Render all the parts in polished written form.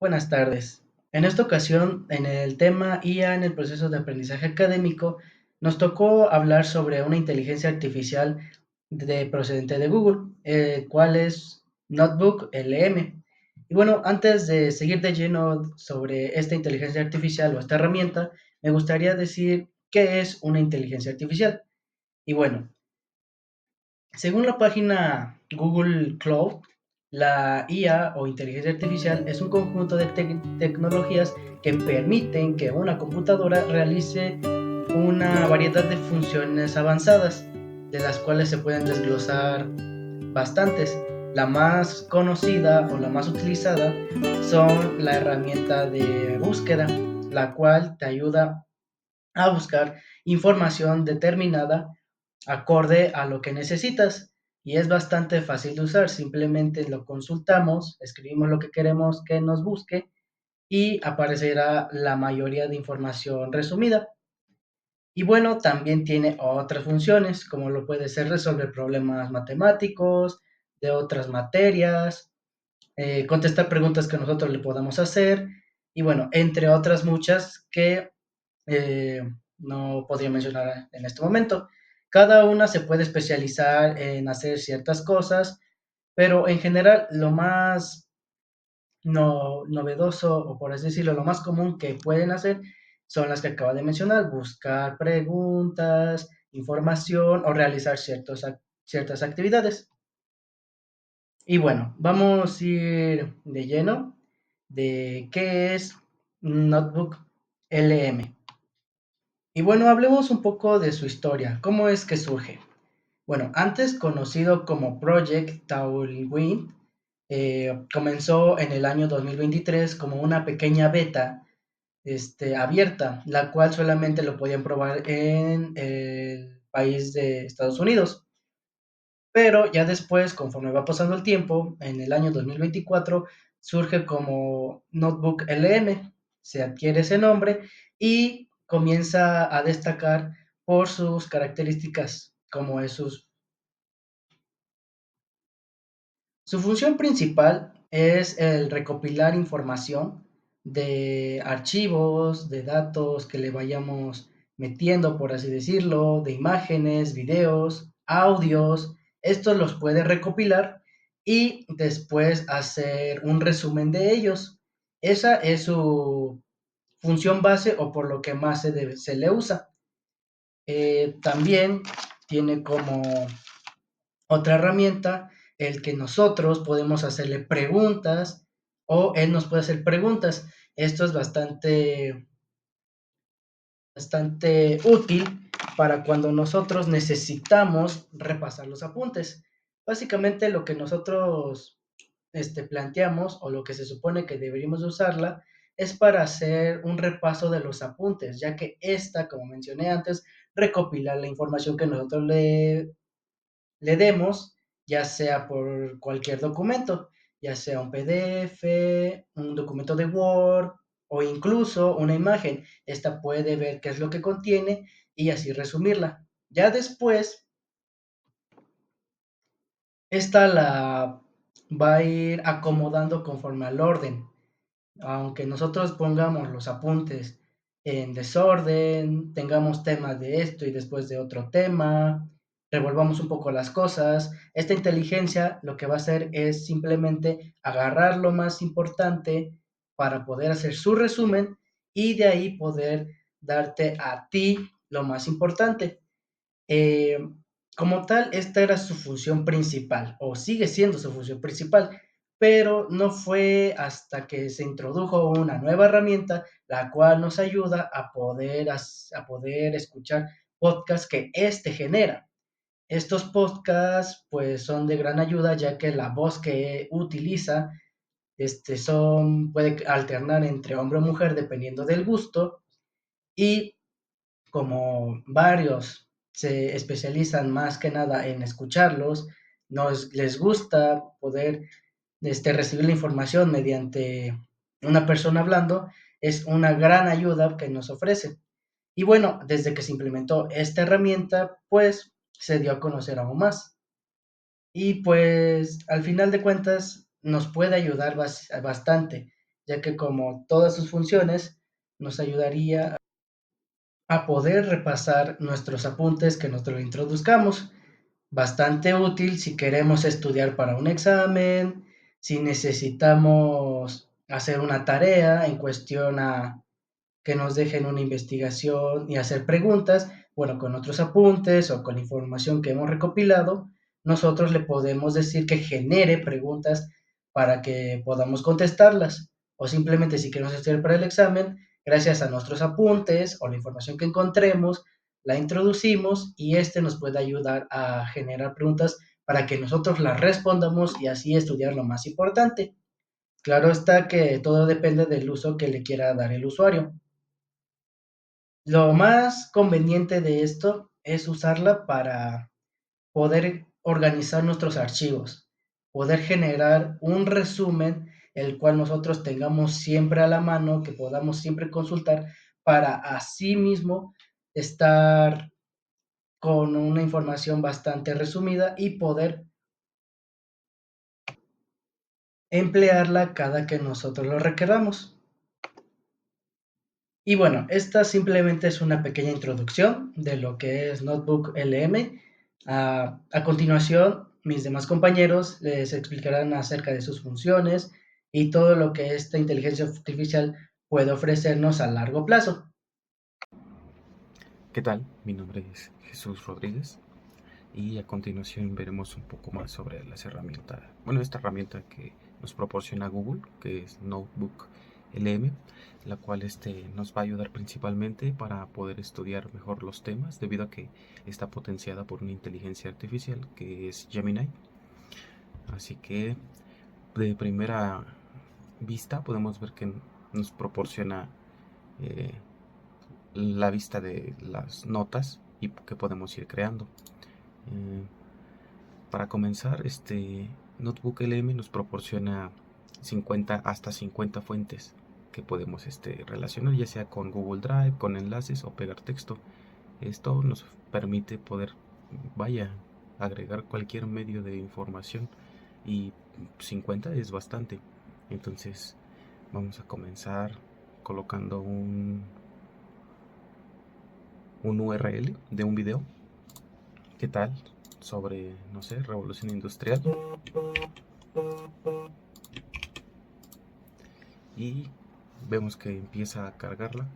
Buenas tardes. En esta ocasión, en el tema IA en el proceso de aprendizaje académico, nos tocó hablar sobre una inteligencia artificial procedente de Google, cuál es Notebook LM. Y bueno, antes de seguir de lleno sobre esta inteligencia artificial o esta herramienta, me gustaría decir qué es una inteligencia artificial. Y bueno, según la página Google Cloud, la IA o inteligencia artificial es un conjunto de tecnologías que permiten que una computadora realice una variedad de funciones avanzadas, de las cuales se pueden desglosar bastantes. La más conocida o la más utilizada son la herramienta de búsqueda, la cual te ayuda a buscar información determinada acorde a lo que necesitas y es bastante fácil de usar. Simplemente lo consultamos, escribimos lo que queremos que nos busque y aparecerá la mayoría de información resumida. Y bueno, también tiene otras funciones, como lo puede ser resolver problemas matemáticos, de otras materias, contestar preguntas que nosotros le podamos hacer, y bueno, entre otras muchas que eh, no podría mencionar en este momento. Cada una se puede especializar en hacer ciertas cosas, pero en general lo más novedoso, o por así decirlo, lo más común que pueden hacer son las que acabo de mencionar: buscar preguntas, información o realizar ciertas actividades. Y bueno, vamos a ir de lleno de qué es Notebook LM. Y bueno, hablemos un poco de su historia. ¿Cómo es que surge? Bueno, antes conocido como Project Tailwind, comenzó en el año 2023 como una pequeña beta abierta, la cual solamente lo podían probar en el país de Estados Unidos. Pero ya después, conforme va pasando el tiempo, en el año 2024 surge como Notebook LM, se adquiere ese nombre y comienza a destacar por sus características, como es su función principal es el recopilar información de archivos, de datos que le vayamos metiendo, por así decirlo, de imágenes, videos, audios. Estos los puede recopilar y después hacer un resumen de ellos. Esa es su función base o por lo que más se le usa. También tiene como otra herramienta, el que nosotros podemos hacerle preguntas o él nos puede hacer preguntas. Esto es bastante útil para cuando nosotros necesitamos repasar los apuntes. Básicamente lo que nosotros planteamos o lo que se supone que deberíamos usarla es para hacer un repaso de los apuntes, ya que esta, como mencioné antes, recopila la información que nosotros le demos, ya sea por cualquier documento, ya sea un PDF, un documento de Word o incluso una imagen. Esta puede ver qué es lo que contiene y así resumirla. Ya después, esta la va a ir acomodando conforme al orden. Aunque nosotros pongamos los apuntes en desorden, tengamos temas de esto y después de otro tema, revolvamos un poco las cosas, esta inteligencia lo que va a hacer es simplemente agarrar lo más importante para poder hacer su resumen y de ahí poder darte a ti lo más importante. Eh, Como tal, esta era su función principal, o sigue siendo su función principal, pero no fue hasta que se introdujo una nueva herramienta, la cual nos ayuda a poder escuchar podcasts que genera. Estos podcasts, pues, son de gran ayuda, ya que la voz que utiliza, puede alternar entre hombre o mujer dependiendo del gusto, y como varios se especializan más que nada en escucharlos, les gusta poder recibir la información mediante una persona hablando, es una gran ayuda que nos ofrece. Y bueno, desde que se implementó esta herramienta, pues se dio a conocer aún más. Y pues al final de cuentas nos puede ayudar bastante, ya que como todas sus funciones nos ayudaría a poder repasar nuestros apuntes que nosotros introduzcamos. Bastante útil si queremos estudiar para un examen, si necesitamos hacer una tarea en cuestión a que nos dejen una investigación y hacer preguntas, bueno, con otros apuntes o con información que hemos recopilado, nosotros le podemos decir que genere preguntas para que podamos contestarlas. O simplemente si queremos estudiar para el examen, gracias a nuestros apuntes o la información que encontremos, la introducimos y este nos puede ayudar a generar preguntas para que nosotros las respondamos y así estudiar lo más importante. Claro está que todo depende del uso que le quiera dar el usuario. Lo más conveniente de esto es usarla para poder organizar nuestros archivos, poder generar un resumen, el cual nosotros tengamos siempre a la mano, que podamos siempre consultar para así mismo estar con una información bastante resumida y poder emplearla cada que nosotros lo requeramos. Y bueno, esta simplemente es una pequeña introducción de lo que es Notebook LM. A continuación, mis demás compañeros les explicarán acerca de sus funciones y todo lo que esta inteligencia artificial puede ofrecernos a largo plazo. ¿Qué tal? Mi nombre es Jesús Rodríguez y a continuación veremos un poco más sobre las herramientas, esta herramienta que nos proporciona Google, que es Notebook LM, la cual nos va a ayudar principalmente para poder estudiar mejor los temas, debido a que está potenciada por una inteligencia artificial que es Gemini. Así que de primera vista podemos ver que nos proporciona eh, la vista de las notas y que podemos ir creando. Eh, para comenzar, Notebook LM nos proporciona 50 hasta 50 fuentes que podemos relacionar, ya sea con Google Drive, con enlaces o pegar texto. Esto nos permite poder, vaya, agregar cualquier medio de información, y 50 es bastante. Entonces vamos a comenzar colocando un URL de un video. ¿Qué tal? Sobre, no sé, revolución industrial. Y vemos que empieza a cargarla.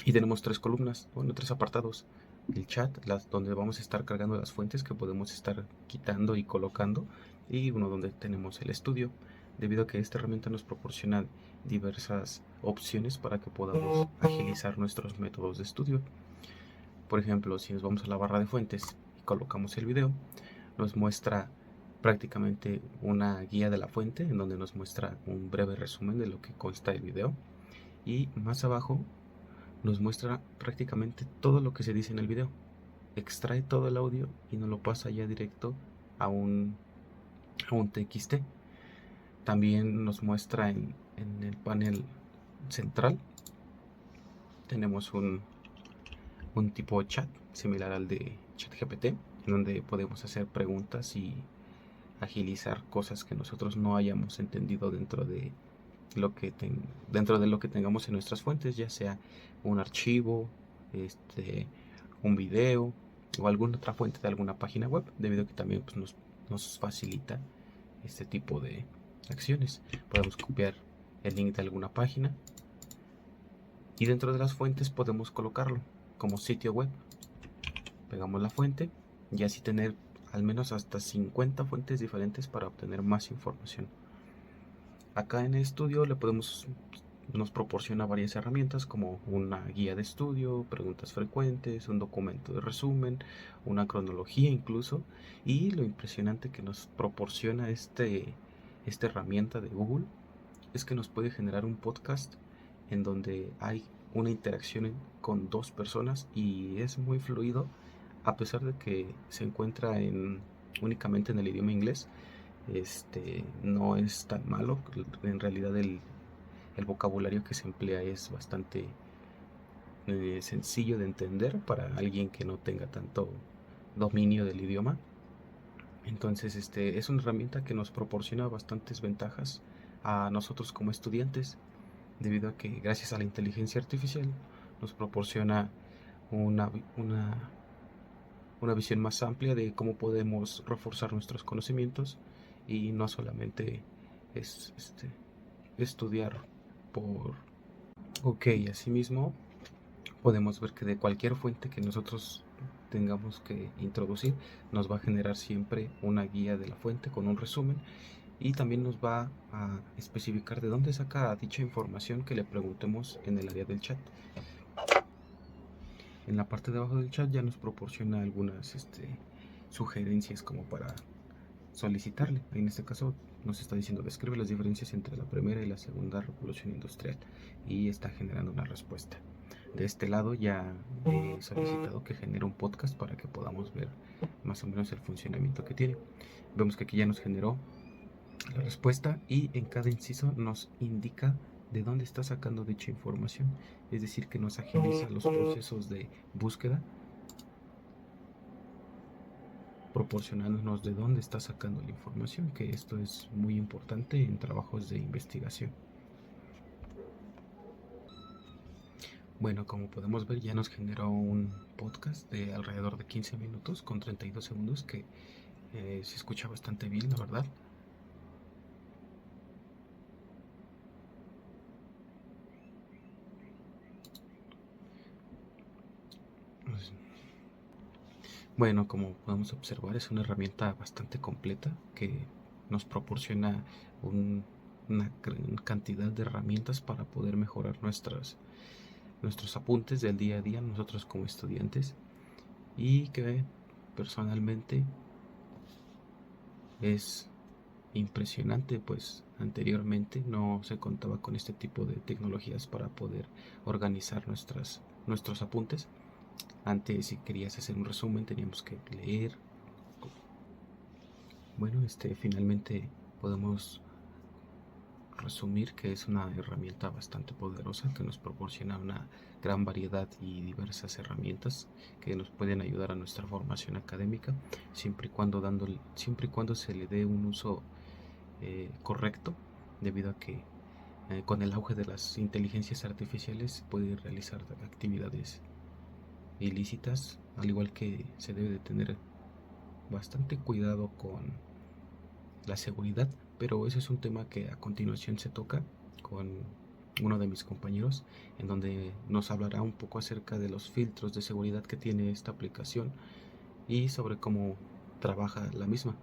Y tenemos tres columnas, tres apartados. El chat, donde vamos a estar cargando las fuentes que podemos estar quitando y colocando. Y uno donde tenemos el estudio, debido a que esta herramienta nos proporciona diversas opciones para que podamos agilizar nuestros métodos de estudio. Por ejemplo, si nos vamos a la barra de fuentes y colocamos el video, nos muestra prácticamente una guía de la fuente, en donde nos muestra un breve resumen de lo que consta el video, y más abajo nos muestra prácticamente todo lo que se dice en el video. Extrae todo el audio y nos lo pasa ya directo a un TXT. También nos muestra en el panel central, tenemos un tipo de chat similar al de ChatGPT, en donde podemos hacer preguntas y agilizar cosas que nosotros no hayamos entendido dentro de lo que tengamos en nuestras fuentes, ya sea un archivo, este, un video o alguna otra fuente de alguna página web, debido a que también pues, nos facilita este tipo de acciones. Podemos copiar el link de alguna página y dentro de las fuentes podemos colocarlo como sitio web. Pegamos la fuente y así tener al menos hasta 50 fuentes diferentes para obtener más información. Acá en el estudio nos proporciona varias herramientas, como una guía de estudio, preguntas frecuentes, un documento de resumen, una cronología incluso. Y lo impresionante que nos proporciona esta herramienta de Google es que nos puede generar un podcast en donde hay una interacción con dos personas y es muy fluido, a pesar de que se encuentra únicamente en el idioma inglés. No es tan malo. En realidad el vocabulario que se emplea es bastante sencillo de entender para alguien que no tenga tanto dominio del idioma. Entonces es una herramienta que nos proporciona bastantes ventajas a nosotros como estudiantes, debido a que gracias a la inteligencia artificial nos proporciona una, una, una visión más amplia de cómo podemos reforzar nuestros conocimientos y no solamente es estudiar por ok. Asimismo podemos ver que de cualquier fuente que nosotros tengamos que introducir nos va a generar siempre una guía de la fuente con un resumen y también nos va a especificar de dónde saca dicha información que le preguntemos en el área del chat. En la parte de abajo del chat ya nos proporciona algunas sugerencias como para solicitarle. En este caso nos está diciendo describe las diferencias entre la primera y la segunda revolución industrial y está generando una respuesta. De este lado ya he solicitado que genere un podcast para que podamos ver más o menos el funcionamiento que tiene. Vemos que aquí ya nos generó la respuesta y en cada inciso nos indica de dónde está sacando dicha información, es decir, que nos agiliza los procesos de búsqueda, proporcionándonos de dónde está sacando la información, que esto es muy importante en trabajos de investigación. Bueno, como podemos ver, ya nos generó un podcast de alrededor de 15 minutos con 32 segundos que se escucha bastante bien, la verdad. Pues, bueno, como podemos observar, es una herramienta bastante completa que nos proporciona un, una gran cantidad de herramientas para poder mejorar nuestros apuntes del día a día, nosotros como estudiantes, y que personalmente es impresionante, pues anteriormente no se contaba con este tipo de tecnologías para poder organizar nuestros apuntes. Antes, si querías hacer un resumen, teníamos que leer. Bueno, finalmente podemos resumir que es una herramienta bastante poderosa que nos proporciona una gran variedad y diversas herramientas que nos pueden ayudar a nuestra formación académica, siempre y cuando se le dé un uso correcto, debido a que con el auge de las inteligencias artificiales puede realizar actividades ilícitas, al igual que se debe de tener bastante cuidado con la seguridad, pero ese es un tema que a continuación se toca con uno de mis compañeros, en donde nos hablará un poco acerca de los filtros de seguridad que tiene esta aplicación y sobre cómo trabaja la misma.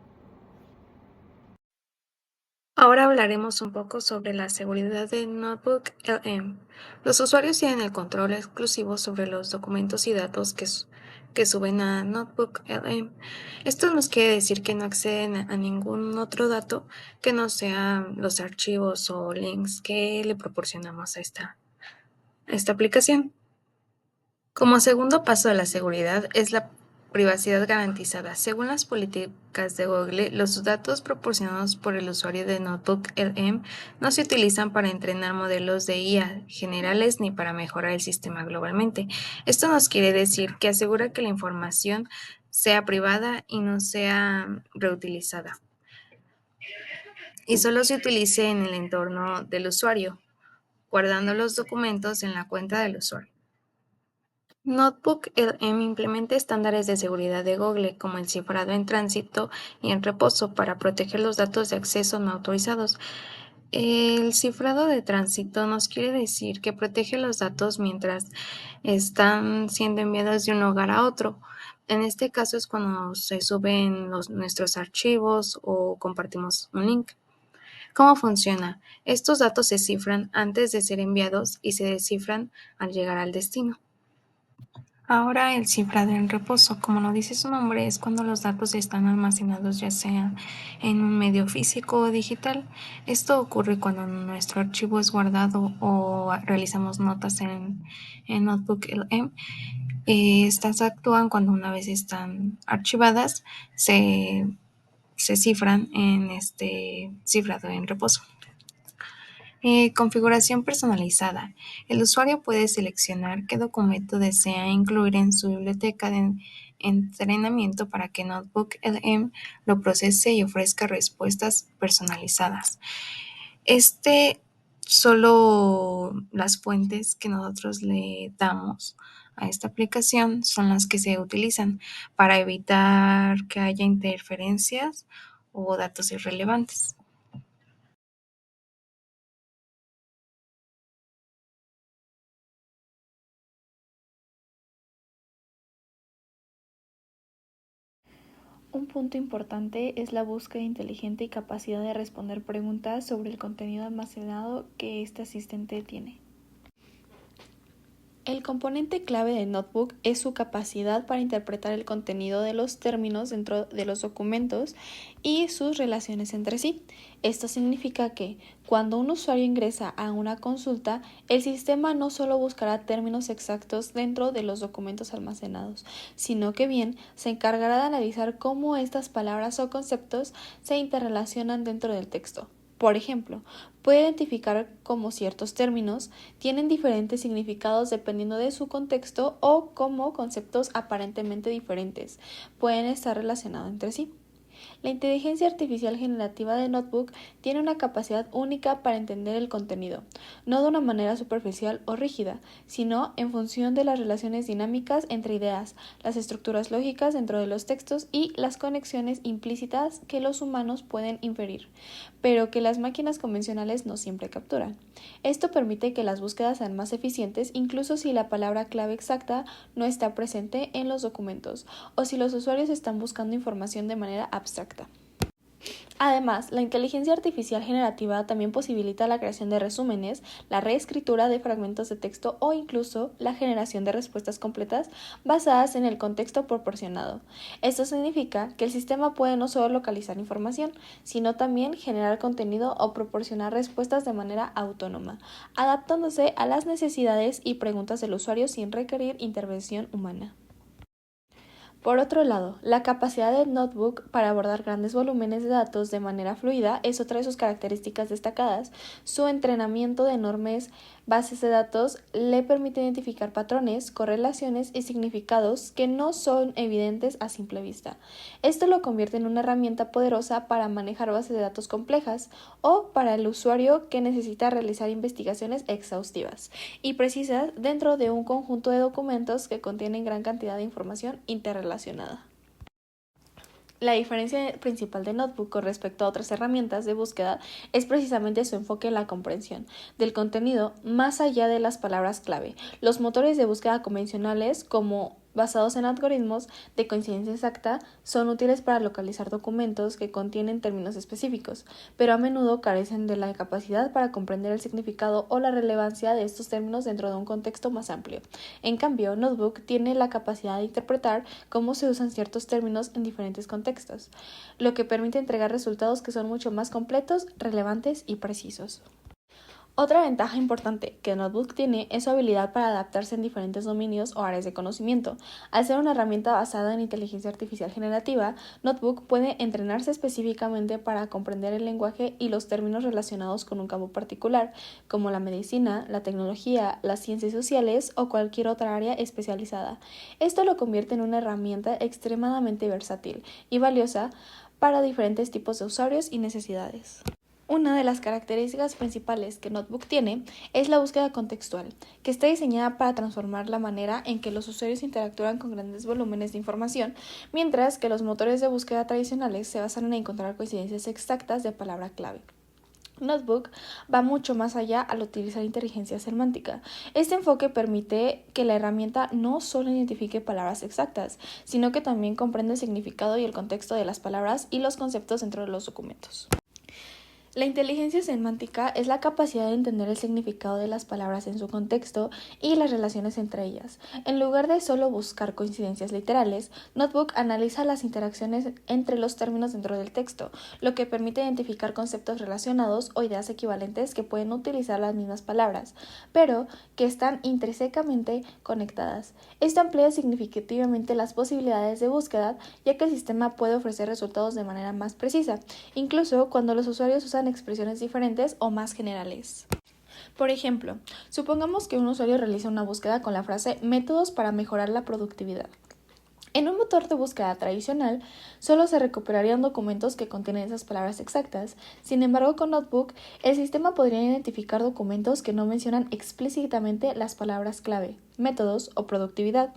Ahora hablaremos un poco sobre la seguridad de Notebook LM. Los usuarios tienen el control exclusivo sobre los documentos y datos que suben a Notebook LM. Esto nos quiere decir que no acceden a ningún otro dato que no sean los archivos o links que le proporcionamos a esta aplicación. Como segundo paso de la seguridad es la privacidad garantizada. Según las políticas de Google, los datos proporcionados por el usuario de Notebook LM no se utilizan para entrenar modelos de IA generales ni para mejorar el sistema globalmente. Esto nos quiere decir que asegura que la información sea privada y no sea reutilizada, y solo se utilice en el entorno del usuario, guardando los documentos en la cuenta del usuario. Notebook LM implementa estándares de seguridad de Google, como el cifrado en tránsito y en reposo, para proteger los datos de acceso no autorizados. El cifrado de tránsito nos quiere decir que protege los datos mientras están siendo enviados de un lugar a otro. En este caso es cuando se suben nuestros archivos o compartimos un link. ¿Cómo funciona? Estos datos se cifran antes de ser enviados y se descifran al llegar al destino. Ahora el cifrado en reposo, como lo dice su nombre, es cuando los datos están almacenados ya sea en un medio físico o digital. Esto ocurre cuando nuestro archivo es guardado o realizamos notas en Notebook LM. Estas actúan cuando una vez están archivadas, se cifran en este cifrado en reposo. Configuración personalizada. El usuario puede seleccionar qué documento desea incluir en su biblioteca de entrenamiento para que Notebook LM lo procese y ofrezca respuestas personalizadas. Solo las fuentes que nosotros le damos a esta aplicación son las que se utilizan para evitar que haya interferencias o datos irrelevantes. Un punto importante es la búsqueda inteligente y capacidad de responder preguntas sobre el contenido almacenado que este asistente tiene. El componente clave de Notebook es su capacidad para interpretar el contenido de los términos dentro de los documentos y sus relaciones entre sí. Esto significa que, cuando un usuario ingresa a una consulta, el sistema no solo buscará términos exactos dentro de los documentos almacenados, sino que bien se encargará de analizar cómo estas palabras o conceptos se interrelacionan dentro del texto. Por ejemplo, puede identificar cómo ciertos términos tienen diferentes significados dependiendo de su contexto o cómo conceptos aparentemente diferentes pueden estar relacionados entre sí. La inteligencia artificial generativa de Notebook tiene una capacidad única para entender el contenido, no de una manera superficial o rígida, sino en función de las relaciones dinámicas entre ideas, las estructuras lógicas dentro de los textos y las conexiones implícitas que los humanos pueden inferir, pero que las máquinas convencionales no siempre capturan. Esto permite que las búsquedas sean más eficientes incluso si la palabra clave exacta no está presente en los documentos o si los usuarios están buscando información de manera abstracta. Además, la inteligencia artificial generativa también posibilita la creación de resúmenes, la reescritura de fragmentos de texto o incluso la generación de respuestas completas basadas en el contexto proporcionado. Esto significa que el sistema puede no solo localizar información, sino también generar contenido o proporcionar respuestas de manera autónoma, adaptándose a las necesidades y preguntas del usuario sin requerir intervención humana. Por otro lado, la capacidad del Notebook para abordar grandes volúmenes de datos de manera fluida es otra de sus características destacadas. Su entrenamiento de enormes bases de datos le permite identificar patrones, correlaciones y significados que no son evidentes a simple vista. Esto lo convierte en una herramienta poderosa para manejar bases de datos complejas o para el usuario que necesita realizar investigaciones exhaustivas y precisas dentro de un conjunto de documentos que contienen gran cantidad de información interrelacionada. La diferencia principal de Notebook con respecto a otras herramientas de búsqueda es precisamente su enfoque en la comprensión del contenido más allá de las palabras clave. Los motores de búsqueda convencionales, como basados en algoritmos de coincidencia exacta, son útiles para localizar documentos que contienen términos específicos, pero a menudo carecen de la capacidad para comprender el significado o la relevancia de estos términos dentro de un contexto más amplio. En cambio, Notebook tiene la capacidad de interpretar cómo se usan ciertos términos en diferentes contextos, lo que permite entregar resultados que son mucho más completos, relevantes y precisos. Otra ventaja importante que Notebook tiene es su habilidad para adaptarse en diferentes dominios o áreas de conocimiento. Al ser una herramienta basada en inteligencia artificial generativa, Notebook puede entrenarse específicamente para comprender el lenguaje y los términos relacionados con un campo particular, como la medicina, la tecnología, las ciencias sociales o cualquier otra área especializada. Esto lo convierte en una herramienta extremadamente versátil y valiosa para diferentes tipos de usuarios y necesidades. Una de las características principales que Notebook tiene es la búsqueda contextual, que está diseñada para transformar la manera en que los usuarios interactúan con grandes volúmenes de información, mientras que los motores de búsqueda tradicionales se basan en encontrar coincidencias exactas de palabra clave. Notebook va mucho más allá al utilizar inteligencia semántica. Este enfoque permite que la herramienta no solo identifique palabras exactas, sino que también comprenda el significado y el contexto de las palabras y los conceptos dentro de los documentos. La inteligencia semántica es la capacidad de entender el significado de las palabras en su contexto y las relaciones entre ellas. En lugar de solo buscar coincidencias literales, Notebook analiza las interacciones entre los términos dentro del texto, lo que permite identificar conceptos relacionados o ideas equivalentes que pueden utilizar las mismas palabras, pero que están intrínsecamente conectadas. Esto amplía significativamente las posibilidades de búsqueda, ya que el sistema puede ofrecer resultados de manera más precisa, incluso cuando los usuarios usan expresiones diferentes o más generales. Por ejemplo, supongamos que un usuario realiza una búsqueda con la frase métodos para mejorar la productividad. En un motor de búsqueda tradicional, solo se recuperarían documentos que contienen esas palabras exactas. Sin embargo, con Notebook, el sistema podría identificar documentos que no mencionan explícitamente las palabras clave, métodos o productividad,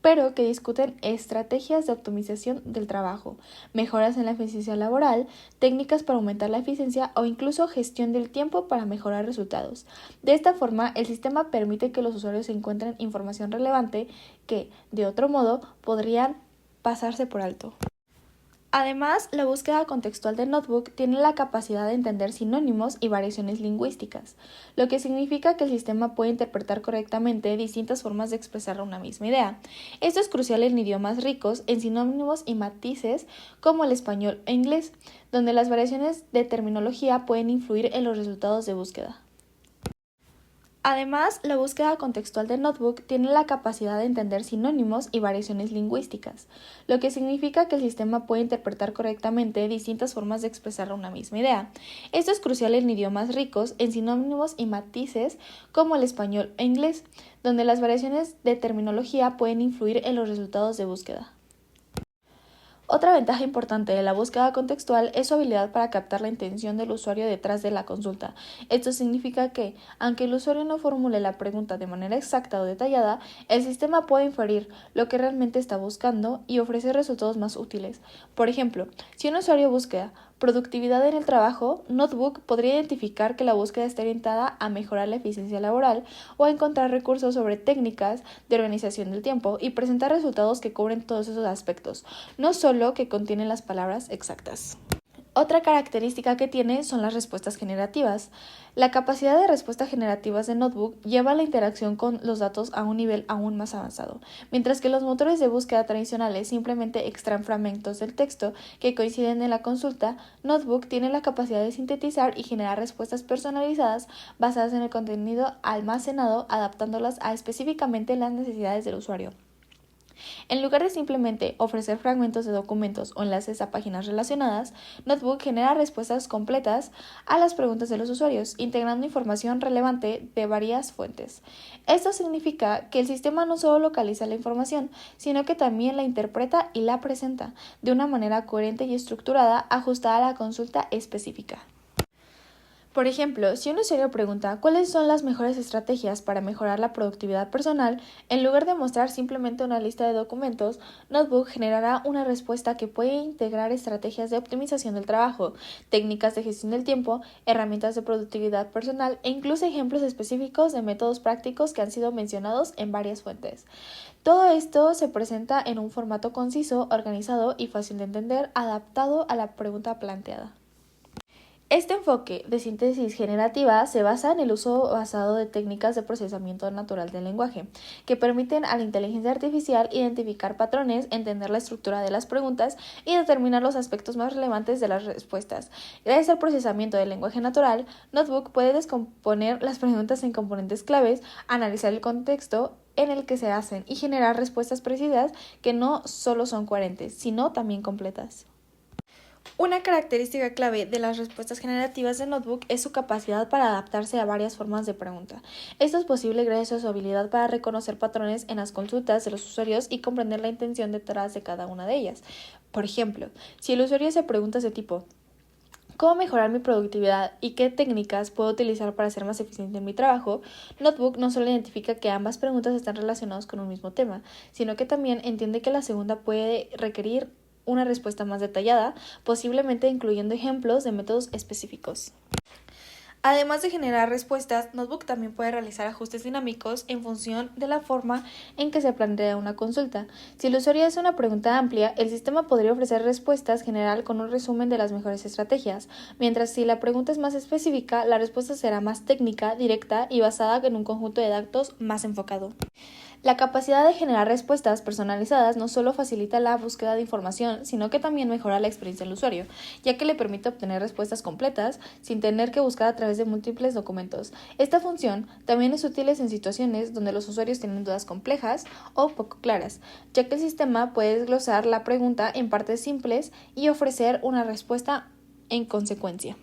pero que discuten estrategias de optimización del trabajo, mejoras en la eficiencia laboral, técnicas para aumentar la eficiencia o incluso gestión del tiempo para mejorar resultados. De esta forma, el sistema permite que los usuarios encuentren información relevante que, de otro modo, podrían pasarse por alto. Además, la búsqueda contextual de Notebook tiene la capacidad de entender sinónimos y variaciones lingüísticas, lo que significa que el sistema puede interpretar correctamente distintas formas de expresar una misma idea. Esto es crucial en idiomas ricos en sinónimos y matices como el español e inglés, donde las variaciones de terminología pueden influir en los resultados de búsqueda. Además, la búsqueda contextual de Notebook tiene la capacidad de entender sinónimos y variaciones lingüísticas, lo que significa que el sistema puede interpretar correctamente distintas formas de expresar una misma idea. Esto es crucial en idiomas ricos en sinónimos y matices como el español e inglés, donde las variaciones de terminología pueden influir en los resultados de búsqueda. Otra ventaja importante de la búsqueda contextual es su habilidad para captar la intención del usuario detrás de la consulta. Esto significa que, aunque el usuario no formule la pregunta de manera exacta o detallada, el sistema puede inferir lo que realmente está buscando y ofrecer resultados más útiles. Por ejemplo, si un usuario busca productividad en el trabajo, Notebook podría identificar que la búsqueda está orientada a mejorar la eficiencia laboral o a encontrar recursos sobre técnicas de organización del tiempo y presentar resultados que cubren todos esos aspectos, no solo que contienen las palabras exactas. Otra característica que tiene son las respuestas generativas. La capacidad de respuesta generativas de Notebook lleva la interacción con los datos a un nivel aún más avanzado. Mientras que los motores de búsqueda tradicionales simplemente extraen fragmentos del texto que coinciden en la consulta, Notebook tiene la capacidad de sintetizar y generar respuestas personalizadas basadas en el contenido almacenado, adaptándolas a específicamente las necesidades del usuario. En lugar de simplemente ofrecer fragmentos de documentos o enlaces a páginas relacionadas, Notebook genera respuestas completas a las preguntas de los usuarios, integrando información relevante de varias fuentes. Esto significa que el sistema no solo localiza la información, sino que también la interpreta y la presenta de una manera coherente y estructurada, ajustada a la consulta específica. Por ejemplo, si un usuario pregunta cuáles son las mejores estrategias para mejorar la productividad personal, en lugar de mostrar simplemente una lista de documentos, Notebook generará una respuesta que puede integrar estrategias de optimización del trabajo, técnicas de gestión del tiempo, herramientas de productividad personal e incluso ejemplos específicos de métodos prácticos que han sido mencionados en varias fuentes. Todo esto se presenta en un formato conciso, organizado y fácil de entender, adaptado a la pregunta planteada. Este enfoque de síntesis generativa se basa en el uso basado de técnicas de procesamiento natural del lenguaje, que permiten a la inteligencia artificial identificar patrones, entender la estructura de las preguntas y determinar los aspectos más relevantes de las respuestas. Gracias al procesamiento del lenguaje natural, Notebook puede descomponer las preguntas en componentes claves, analizar el contexto en el que se hacen y generar respuestas precisas que no solo son coherentes, sino también completas. Una característica clave de las respuestas generativas de Notebook es su capacidad para adaptarse a varias formas de pregunta. Esto es posible gracias a su habilidad para reconocer patrones en las consultas de los usuarios y comprender la intención detrás de cada una de ellas. Por ejemplo, si el usuario hace preguntas de tipo ¿cómo mejorar mi productividad y qué técnicas puedo utilizar para ser más eficiente en mi trabajo?, Notebook no solo identifica que ambas preguntas están relacionadas con un mismo tema, sino que también entiende que la segunda puede requerir una respuesta más detallada, posiblemente incluyendo ejemplos de métodos específicos. Además de generar respuestas, Notebook también puede realizar ajustes dinámicos en función de la forma en que se plantea una consulta. Si el usuario hace una pregunta amplia, el sistema podría ofrecer respuestas general con un resumen de las mejores estrategias, mientras si la pregunta es más específica, la respuesta será más técnica, directa y basada en un conjunto de datos más enfocado. La capacidad de generar respuestas personalizadas no solo facilita la búsqueda de información, sino que también mejora la experiencia del usuario, ya que le permite obtener respuestas completas sin tener que buscar a través de múltiples documentos. Esta función también es útil en situaciones donde los usuarios tienen dudas complejas o poco claras, ya que el sistema puede desglosar la pregunta en partes simples y ofrecer una respuesta en consecuencia.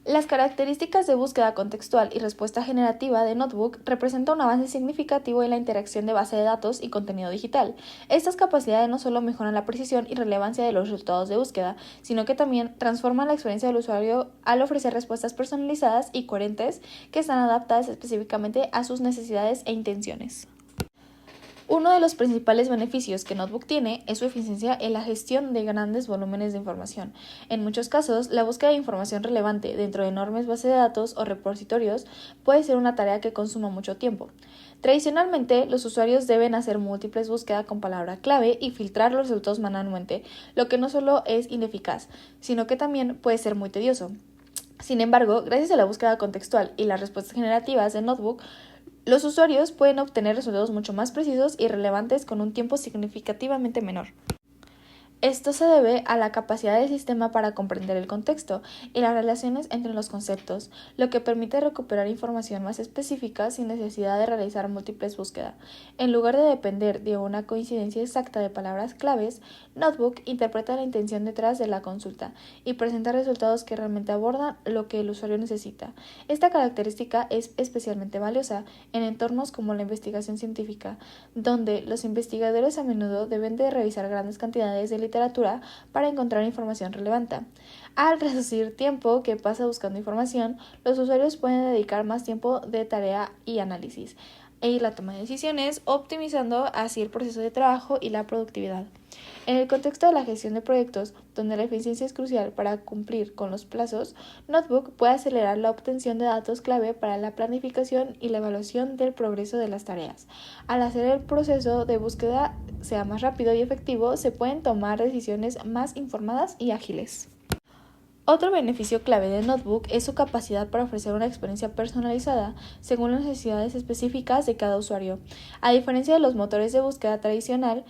Las características de búsqueda contextual y respuesta generativa de Notebook representan un avance significativo en la interacción de base de datos y contenido digital. Estas capacidades no solo mejoran la precisión y relevancia de los resultados de búsqueda, sino que también transforman la experiencia del usuario al ofrecer respuestas personalizadas y coherentes que están adaptadas específicamente a sus necesidades e intenciones. Uno de los principales beneficios que Notebook tiene es su eficiencia en la gestión de grandes volúmenes de información. En muchos casos, la búsqueda de información relevante dentro de enormes bases de datos o repositorios puede ser una tarea que consuma mucho tiempo. Tradicionalmente, los usuarios deben hacer múltiples búsquedas con palabra clave y filtrar los resultados manualmente, lo que no solo es ineficaz, sino que también puede ser muy tedioso. Sin embargo, gracias a la búsqueda contextual y las respuestas generativas de Notebook, los usuarios pueden obtener resultados mucho más precisos y relevantes con un tiempo significativamente menor. Esto se debe a la capacidad del sistema para comprender el contexto y las relaciones entre los conceptos, lo que permite recuperar información más específica sin necesidad de realizar múltiples búsquedas. En lugar de depender de una coincidencia exacta de palabras claves, Notebook interpreta la intención detrás de la consulta y presenta resultados que realmente abordan lo que el usuario necesita. Esta característica es especialmente valiosa en entornos como la investigación científica, donde los investigadores a menudo deben de revisar grandes cantidades de literatura para encontrar información relevante. Al reducir tiempo que pasa buscando información, los usuarios pueden dedicar más tiempo de tarea y análisis y la toma de decisiones, optimizando así el proceso de trabajo y la productividad. En el contexto de la gestión de proyectos, donde la eficiencia es crucial para cumplir con los plazos, Notebook puede acelerar la obtención de datos clave para la planificación y la evaluación del progreso de las tareas. Al hacer el proceso de búsqueda sea más rápido y efectivo, se pueden tomar decisiones más informadas y ágiles. Otro beneficio clave de Notebook es su capacidad para ofrecer una experiencia personalizada según las necesidades específicas de cada usuario. A diferencia de los motores de búsqueda tradicional,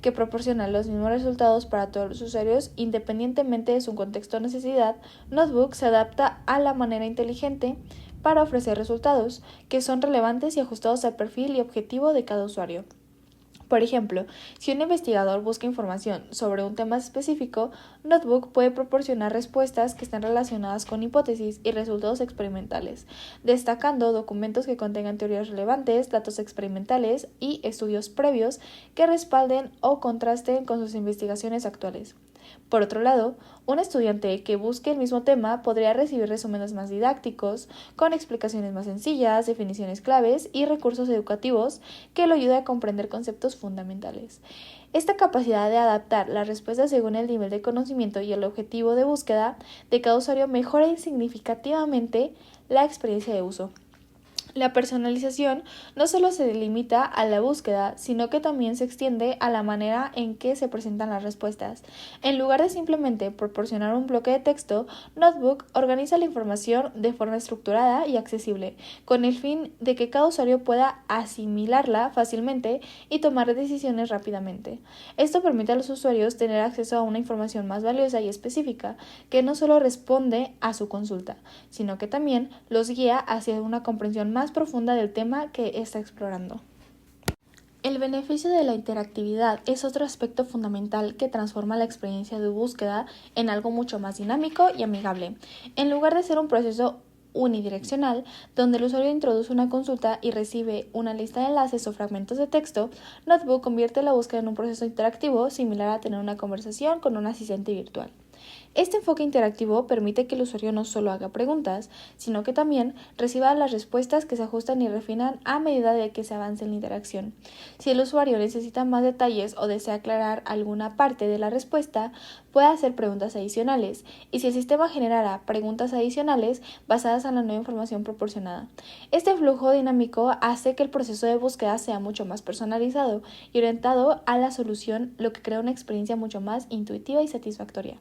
que proporcionan los mismos resultados para todos los usuarios independientemente de su contexto o necesidad, Notebook se adapta a la manera inteligente para ofrecer resultados que son relevantes y ajustados al perfil y objetivo de cada usuario. Por ejemplo, si un investigador busca información sobre un tema específico, Notebook puede proporcionar respuestas que estén relacionadas con hipótesis y resultados experimentales, destacando documentos que contengan teorías relevantes, datos experimentales y estudios previos que respalden o contrasten con sus investigaciones actuales. Por otro lado, un estudiante que busque el mismo tema podría recibir resúmenes más didácticos, con explicaciones más sencillas, definiciones claves y recursos educativos que lo ayuden a comprender conceptos fundamentales. Esta capacidad de adaptar las respuestas según el nivel de conocimiento y el objetivo de búsqueda de cada usuario mejora significativamente la experiencia de uso. La personalización no solo se limita a la búsqueda, sino que también se extiende a la manera en que se presentan las respuestas. En lugar de simplemente proporcionar un bloque de texto, Notebook organiza la información de forma estructurada y accesible, con el fin de que cada usuario pueda asimilarla fácilmente y tomar decisiones rápidamente. Esto permite a los usuarios tener acceso a una información más valiosa y específica, que no solo responde a su consulta, sino que también los guía hacia una comprensión más profunda del tema que está explorando. El beneficio de la interactividad es otro aspecto fundamental que transforma la experiencia de búsqueda en algo mucho más dinámico y amigable. En lugar de ser un proceso unidireccional, donde el usuario introduce una consulta y recibe una lista de enlaces o fragmentos de texto, Notebook convierte la búsqueda en un proceso interactivo similar a tener una conversación con un asistente virtual. Este enfoque interactivo permite que el usuario no solo haga preguntas, sino que también reciba las respuestas que se ajustan y refinan a medida de que se avance en la interacción. Si el usuario necesita más detalles o desea aclarar alguna parte de la respuesta, puede hacer preguntas adicionales, y si el sistema generara preguntas adicionales basadas en la nueva información proporcionada. Este flujo dinámico hace que el proceso de búsqueda sea mucho más personalizado y orientado a la solución, lo que crea una experiencia mucho más intuitiva y satisfactoria.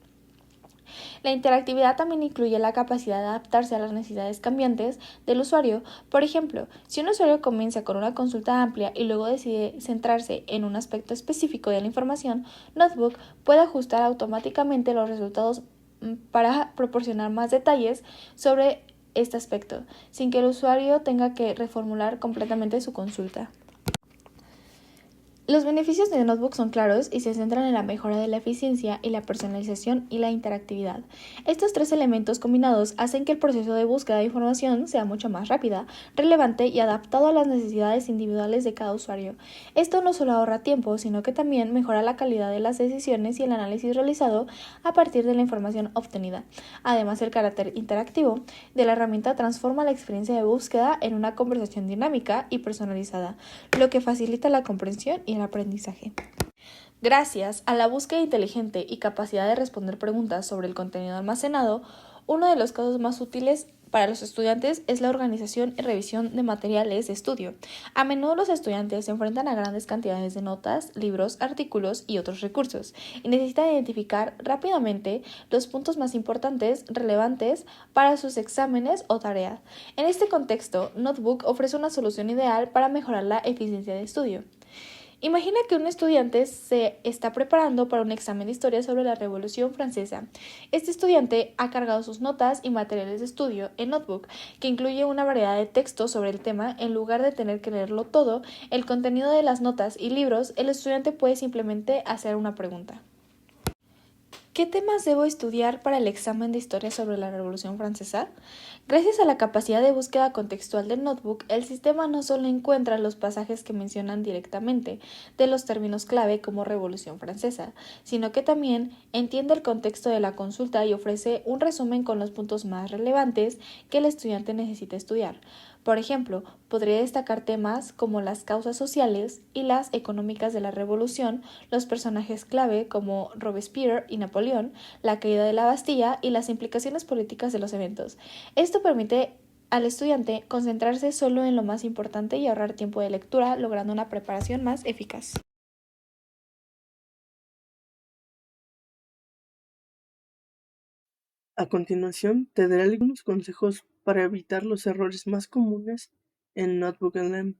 La interactividad también incluye la capacidad de adaptarse a las necesidades cambiantes del usuario. Por ejemplo, si un usuario comienza con una consulta amplia y luego decide centrarse en un aspecto específico de la información, Notebook puede ajustar automáticamente los resultados para proporcionar más detalles sobre este aspecto, sin que el usuario tenga que reformular completamente su consulta. Los beneficios de Notebook son claros y se centran en la mejora de la eficiencia y la personalización y la interactividad. Estos tres elementos combinados hacen que el proceso de búsqueda de información sea mucho más rápida, relevante y adaptado a las necesidades individuales de cada usuario. Esto no solo ahorra tiempo, sino que también mejora la calidad de las decisiones y el análisis realizado a partir de la información obtenida. Además, el carácter interactivo de la herramienta transforma la experiencia de búsqueda en una conversación dinámica y personalizada, lo que facilita la comprensión y el aprendizaje. Gracias a la búsqueda inteligente y capacidad de responder preguntas sobre el contenido almacenado, uno de los casos más útiles para los estudiantes es la organización y revisión de materiales de estudio. A menudo los estudiantes se enfrentan a grandes cantidades de notas, libros, artículos y otros recursos, y necesitan identificar rápidamente los puntos más importantes, relevantes para sus exámenes o tareas. En este contexto, Notebook ofrece una solución ideal para mejorar la eficiencia de estudio. Imagina que un estudiante se está preparando para un examen de historia sobre la Revolución Francesa. Este estudiante ha cargado sus notas y materiales de estudio en Notebook, que incluye una variedad de textos sobre el tema. En lugar de tener que leerlo todo, el contenido de las notas y libros, el estudiante puede simplemente hacer una pregunta. ¿Qué temas debo estudiar para el examen de historia sobre la Revolución Francesa? Gracias a la capacidad de búsqueda contextual del Notebook, el sistema no solo encuentra los pasajes que mencionan directamente de los términos clave como Revolución Francesa, sino que también entiende el contexto de la consulta y ofrece un resumen con los puntos más relevantes que el estudiante necesita estudiar. Por ejemplo, podría destacar temas como las causas sociales y las económicas de la revolución, los personajes clave como Robespierre y Napoleón, la caída de la Bastilla y las implicaciones políticas de los eventos. Esto permite al estudiante concentrarse solo en lo más importante y ahorrar tiempo de lectura, logrando una preparación más eficaz. A continuación, te daré algunos consejos para evitar los errores más comunes en Notebook LM.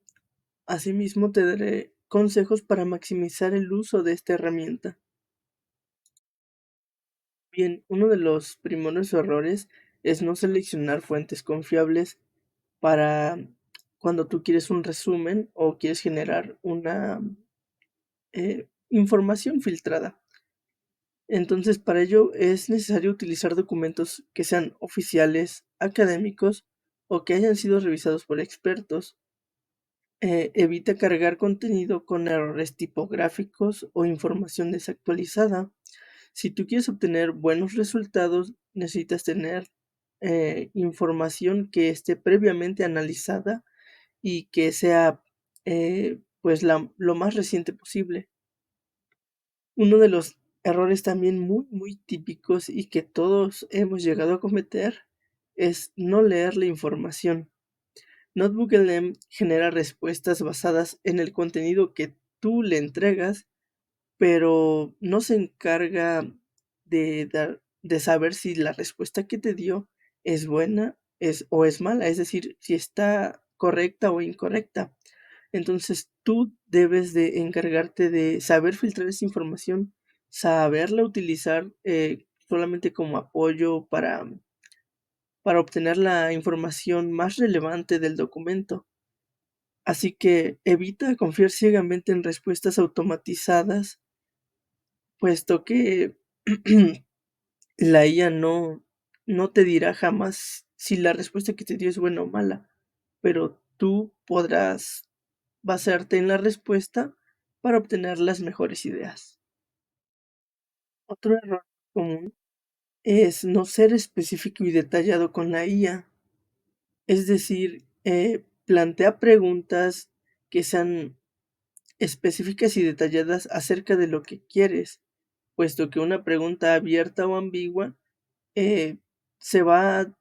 Asimismo, te daré consejos para maximizar el uso de esta herramienta. Bien, uno de los primeros errores es no seleccionar fuentes confiables para cuando tú quieres un resumen o quieres generar una información filtrada. Entonces, para ello es necesario utilizar documentos que sean oficiales, académicos o que hayan sido revisados por expertos. Evita cargar contenido con errores tipográficos o información desactualizada. Si tú quieres obtener buenos resultados, necesitas tener información que esté previamente analizada y que sea pues lo más reciente posible. Uno de los errores también muy, muy típicos y que todos hemos llegado a cometer es no leer la información. Notebook LM genera respuestas basadas en el contenido que tú le entregas, pero no se encarga de saber si la respuesta que te dio es buena o es mala, es decir, si está correcta o incorrecta. Entonces tú debes de encargarte de saber filtrar esa información, saberla utilizar solamente como apoyo para obtener la información más relevante del documento. Así que evita confiar ciegamente en respuestas automatizadas, puesto que la IA no te dirá jamás si la respuesta que te dio es buena o mala, pero tú podrás basarte en la respuesta para obtener las mejores ideas. Otro error común es no ser específico y detallado con la IA, es decir, plantea preguntas que sean específicas y detalladas acerca de lo que quieres, puesto que una pregunta abierta o ambigua eh, se va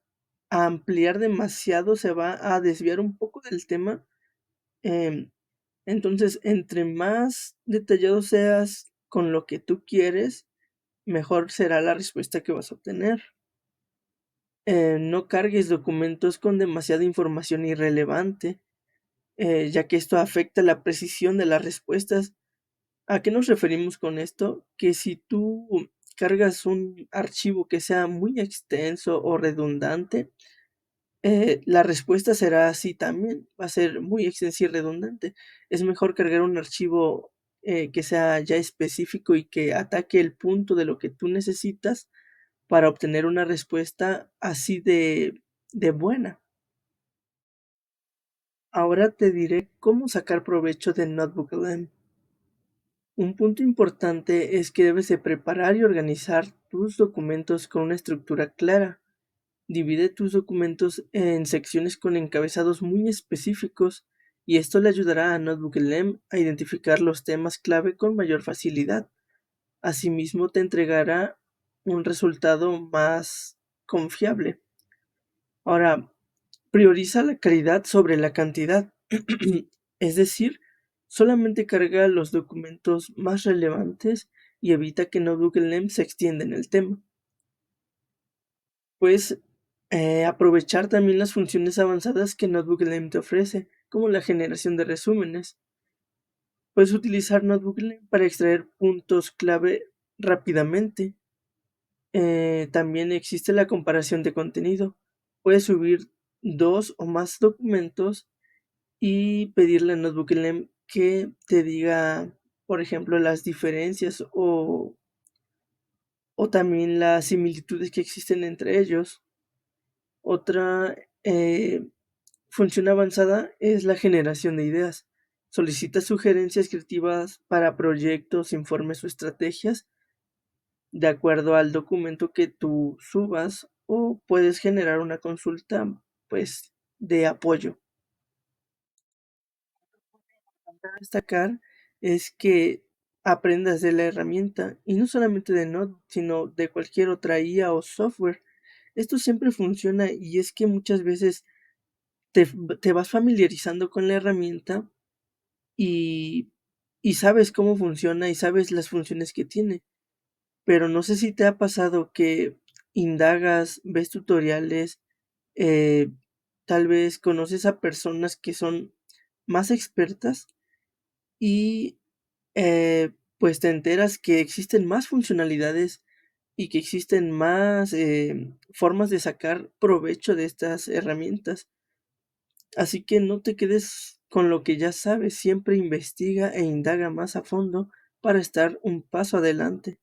a ampliar demasiado, se va a desviar un poco del tema. em, entonces, entre más detallado seas con lo que tú quieres, mejor será la respuesta que vas a obtener. No cargues documentos con demasiada información irrelevante, ya que esto afecta la precisión de las respuestas. ¿A qué nos referimos con esto? Que si tú cargas un archivo que sea muy extenso o redundante, la respuesta será así también, va a ser muy extensa y redundante. Es mejor cargar un archivo que sea ya específico y que ataque el punto de lo que tú necesitas para obtener una respuesta así de buena. Ahora te diré cómo sacar provecho de NotebookLM. Un punto importante es que debes de preparar y organizar tus documentos con una estructura clara. Divide tus documentos en secciones con encabezados muy específicos y esto le ayudará a NotebookLM a identificar los temas clave con mayor facilidad. Asimismo, te entregará un resultado más confiable. Ahora, prioriza la calidad sobre la cantidad. Es decir, solamente carga los documentos más relevantes y evita que NotebookLM se extienda en el tema. Puedes aprovechar también las funciones avanzadas que NotebookLM te ofrece, como la generación de resúmenes. Puedes utilizar NotebookLM para extraer puntos clave rápidamente. También existe la comparación de contenido. Puedes subir 2 o más documentos y pedirle a NotebookLM que te diga, por ejemplo, las diferencias o también las similitudes que existen entre ellos. Otra función avanzada es la generación de ideas. Solicita sugerencias creativas para proyectos, informes o estrategias de acuerdo al documento que tú subas o puedes generar una consulta pues de apoyo. Para destacar es que aprendas de la herramienta y no solamente de Node, sino de cualquier otra IA o software. Esto siempre funciona y es que muchas veces te vas familiarizando con la herramienta y, y sabes cómo funciona y sabes las funciones que tiene. Pero no sé si te ha pasado que indagas, ves tutoriales, eh, tal vez conoces a personas que son más expertas y pues te enteras que existen más funcionalidades y que existen más formas de sacar provecho de estas herramientas. Así que no te quedes con lo que ya sabes, siempre investiga e indaga más a fondo para estar un paso adelante.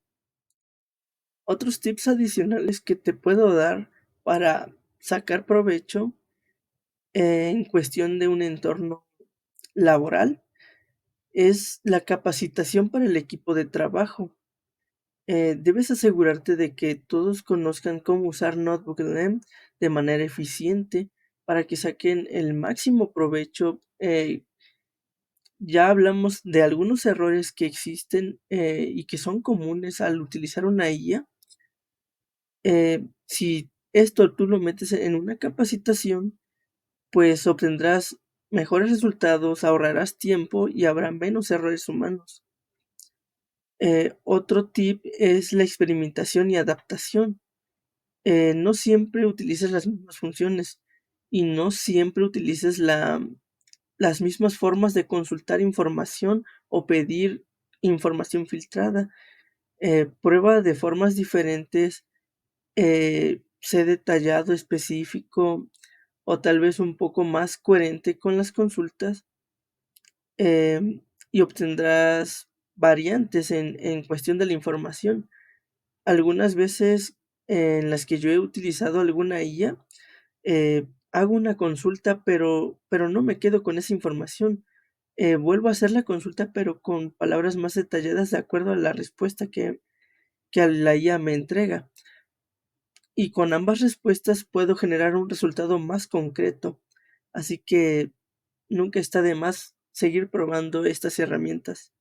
Otros tips adicionales que te puedo dar para sacar provecho en cuestión de un entorno laboral es la capacitación para el equipo de trabajo. Debes asegurarte de que todos conozcan cómo usar NotebookLM de manera eficiente para que saquen el máximo provecho. Ya hablamos de algunos errores que existen y que son comunes al utilizar una IA. Si esto tú lo metes en una capacitación, pues obtendrás mejores resultados, ahorrarás tiempo y habrá menos errores humanos. Otro tip es la experimentación y adaptación. No siempre utilices las mismas funciones y no siempre utilices las mismas formas de consultar información o pedir información filtrada. Prueba de formas diferentes, sé detallado, específico o tal vez un poco más coherente con las consultas y obtendrás variantes en cuestión de la información. Algunas veces en las que yo he utilizado alguna IA, hago una consulta, pero no me quedo con esa información. Vuelvo a hacer la consulta, pero con palabras más detalladas de acuerdo a la respuesta que a la IA me entrega. Y con ambas respuestas puedo generar un resultado más concreto. Así que nunca está de más seguir probando estas herramientas.